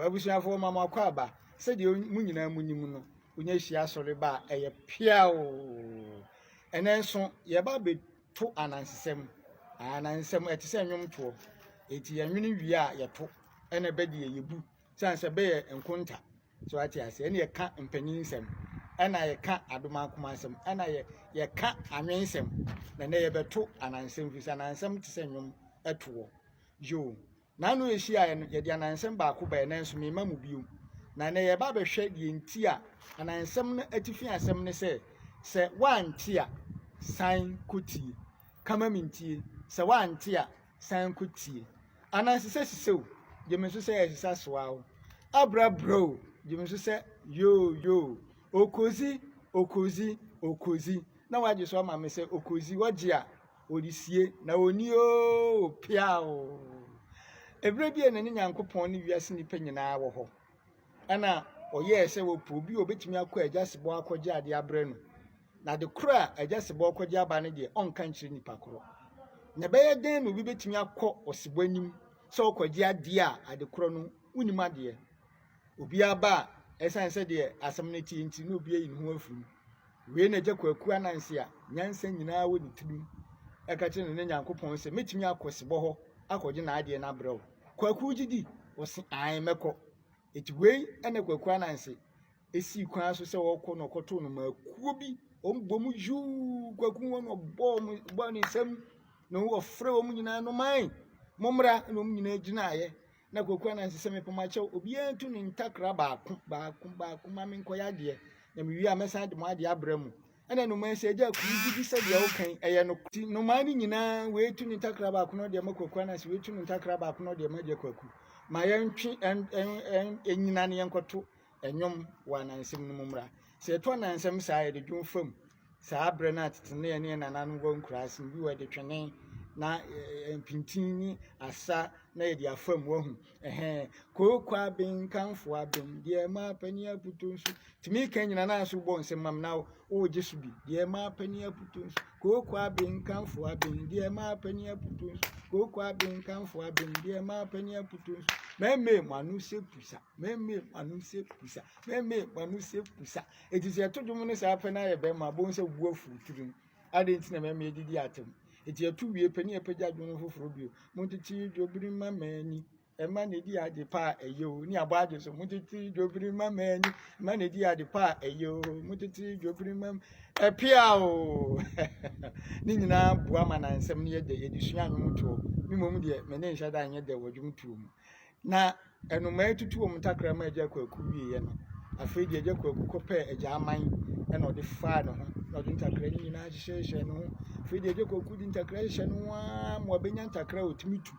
abusuafo mama kwa aba se de mu nyina munim no unya hia sori ba eye piao enenso ye ba beto anansesem ete se nwom to eti yenwene wie a ye to ene be de yebu sanse be ye enkonta so ati ase ene ye ka mpanyinsem ena ye ka adomakomasem ena ye ka anwensem na ne ye beto anansem fi anansem te se nwom eto yo na no ehia ye de anansem ba ko ba enenso me mamu biu na ne ye ba behwe de enti a anansem no atifi asem ne se wanti a san kotie kama mintie se wanti a san kotie anansese sisew je me so se esisa soawo abra bro je me so se yo okozi na waje so ama me se okozi waje a odisie na oni o piao ebre bi enani nyankopon ne wiase ni panyina wo ho ana oye se wo pro bi obetimi akọ agyasebo akọje ade abre no na de kura agyasebo akọje aba ne de onka nchire nipa koro na beye den no bi betimi akọ osebo anim se okọje ade a ade koro no unim ade obi aba esanse de asem ne ti nti no obi ayi ho afuru we na gyakwaku ananse a nyansa nyina wo ni tirim eka kire ne nyankopon se metimi akọ sebo ho akọje na ade na abre wo kwaku gidi wo se an mekọ etiwei ene kwaku ananse esi kwan so se wokọ no koto no makuo bi ombomu ju kwaku won bo ni sem no wo frɛ wo nyina no man momra no nyina gina aye na kwaku ananse se mepoma che obi antu ni ntakra baako mame nkoya de na mewi a mesa de mo ade abramu ene no man se agya ku bi se de wo kan eye no no man ni nyina we tu ni ntakra baako no de makwaku ananse we tu ni ntakra baako no de magya kwaku ma yentwi enyina ne yenkoto enwom wa nansem no mumra se to nansem saa ye de dwumfam saa bre na tetene ne nananu go nkurase bi we de twene na mpintini asa na ye de afam wahu kokwa ben kanfo abem de ma pani aputonsu timi kan nyina na so bo nsem mam na o jesu bi de ma pani aputonsu kokwa ben kanfo abem de ma pani aputonsu kokwa ben kanfo abem de ma pani aputonsu meme manu se pusa etise to dwom ne sa pena ye be ma bo nse bu afu tirim ade ntina meme edidi atem eti atu wie pani apagya dwom foforo bio muntiti dwobiri mamani ema ne di ade pa eyo ni abo ade so muntiti dwobiri mamani ema ne di ade pa eyo muntiti dwobiri mam epia o ni nyina bua manansem ne ye de edisua nwom to mi mom de me ne nhada anye de wodwum tuo mu na enuma etutu wo mtakra ma agya kwaku wie no afei de agya kwaku kopɛ agya aman ena ode fa no ho na ode ntakra ni nyina hyehye no ho afei de agya kwaku di ntakra hyehye no a mo benya ntakra otimitu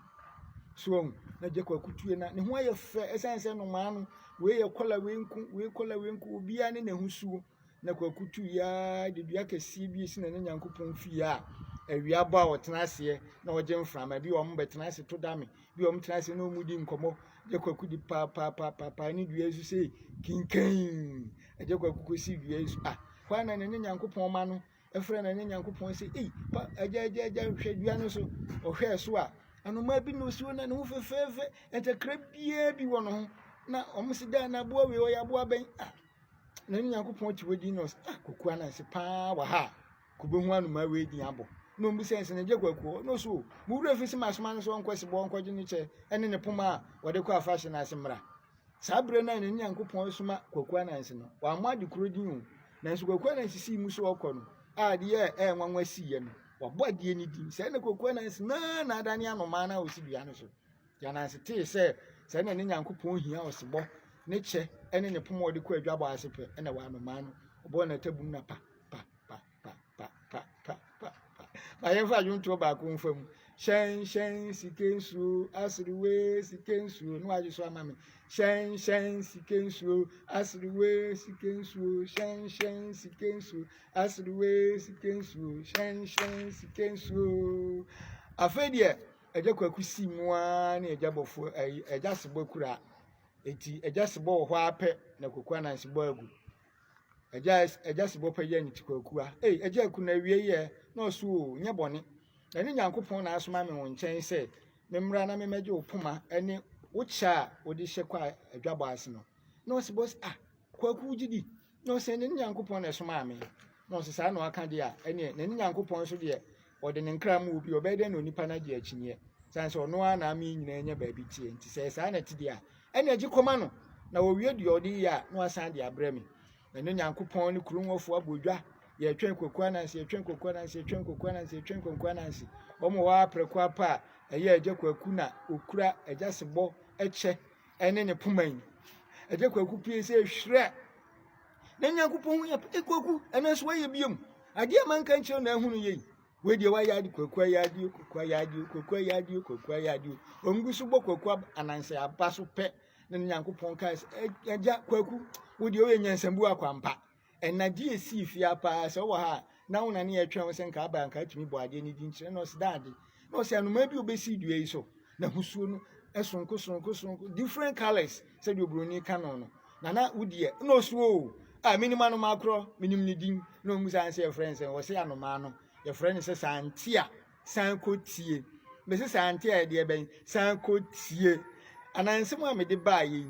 so na agya kwaku tue na ne ho aye fɛ esanse no ma no we ye kola we nku obi ane na husuo na kwaku tu ya de dua kɛse bi esi na ne nyankopɔn fi a awia ba a wotena ase na wogye mframa bi wom betena ase to dame bi wom tena ase na omudi nkomo je kwaku di pa ni dua esu sei kinkan je kwaku kosi dua esu kwa na ne nyankopɔn ma no efre na ne nyankopɔn se pa agya hwɛ dua no so ohwɛ so a anoma bi no so na ne ho fefefe entakra bia bi wo no ho na omsi da na boa we oya boa ben na ne nyankopɔn ti wodi no koku ananse pa wa ha kubehu anoma we din abo no mbi sense ne je kwaku no so mu wura fi sima soma no so onkwese bo onkwaje ni che ene ne poma wode kwa fashion na asemra sabre na ne nyankopɔn soma kwaku ananse no wa ma de kuro din na nso kwaku ananse si mu so okɔ no de ye nwanwa si ye no wa bo de ni din se ne kwaku ananse na adane anoma na osi bia no so ya nanse te se ne nyankopɔn hia osebɔ ne che ene ne poma wode kwa adwabɔ asepe ene wa anoma no obo na tabum na pa ayefa junto ba ko mfam shen sikensu asriwe sikensu no aje so amame shen sikensu asriwe sikensu shen sikensu asriwe sikensu shen sikensu afedie eje kwaku si mua na eja bofo eja sebo kura eti eja sebo ho apɛ na kwaku ananse bo agu eja sebo pɛ ye nti kwaku eja ku na wie ye no so nye bone na ne nyankopɔn na asoma me wo nkyɛn sɛ memra na memegye opoma ene wocha wode hye kwa adwabɔ ase no na ɔse boss kwaku gidi na ɔse ne nyankopɔn na ɛsoma ame na ɔse saa na waka de a ɛne ne nyankopɔn so de ɔde ne nkra mu obi ɔbɛyɛ na onipa na de akyinye san so ɔno a na ame nyina nya baabi tie nti sɛ saa na te de a ɛne agye kɔma no na wɔwie de ɔde yi a na wasan de abrɛ me na ne nyankopɔn ne kurunwɔfo abodwa yɛtwɛn kwaku anansi yɛtwɛn kwaku anansi yɛtwɛn kwaku anansi yɛtwɛn kwaku anansi ɔmo wa aprɛko apa ɛyɛ agye kwaku na okura agya sebɔ ɛkyɛ ɛne ne poman agye kwaku pie sɛ hwrɛ na nyankopɔn hu yɛ kwaku ɛno so wɔyɛ biom adeɛ man kan kyerɛ na ahunu yɛ we de wa ya di kwaku ya di kwaku ya di kwaku ya di kwaku ya di ongu so bɔ kwaku anansi aba so pɛ na nyankopɔn ka agya kwaku wo de oyɛ nyansambu akwampa ɛnadi esi fia pa sɛ wɔ ha na wona ne yɛtwɛn sɛ nka aba nka tumi bɔ ade ne di nkyerɛ na ɔse daade na ɔse anoma bi obesi dua yi so na husuo no ɛsonko different colors sɛ de obroni ka no na wodie na ɔso minima no makro minim ne din na ɔmu san sɛ friends wɔ sɛ anoma no yɛ friend sɛ santia sanko tie me sɛ santia de bɛn sanko tie anansɛm a me de ba yi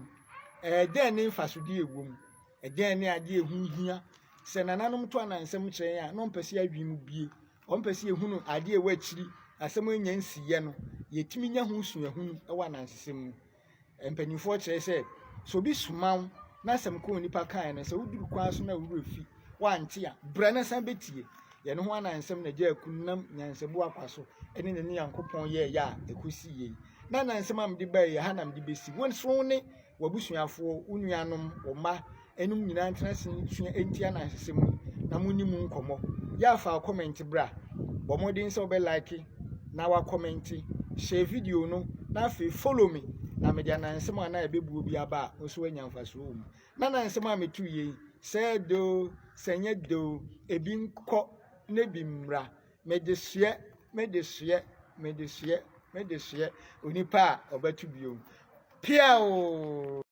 den ne mfasode ewom den ne ade ehunhia sɛ nananom to anansɛm kyerɛn a no mpɛse adwim bie ɔmpɛse ehunu ade ewa akyiri asɛm anya nsiye no yɛtimi nya ho suahunu ɛwɔ anansɛm mu mpanimfoɔ kyerɛ sɛ so bi sumaw na asɛm ko nipa kan no sɛ woduru kwa so na wuru fi wante a bra na san betie yɛne ho anansɛm na gya akunam nyansabu akwaso ɛne ne Nyankopɔn yɛ a ekosi yɛ na anansɛm am de ba yɛ ha nam de besi won so ne wabusuafoɔ unuanom wɔma enum nyina ntenase sua enti anansɛm na munim nkɔmɔ yɛ afa comment bra bɔ modin sɛ obɛ like na wa comment share video no na fe follow me na me de anansɛm a na ebebuo bi aba a so anya mfaso wo mu na anansɛm a metu yɛ sɛ do sɛnyɛ do ebi nkɔ ne bi mra me de hye onipa a obatu bio piao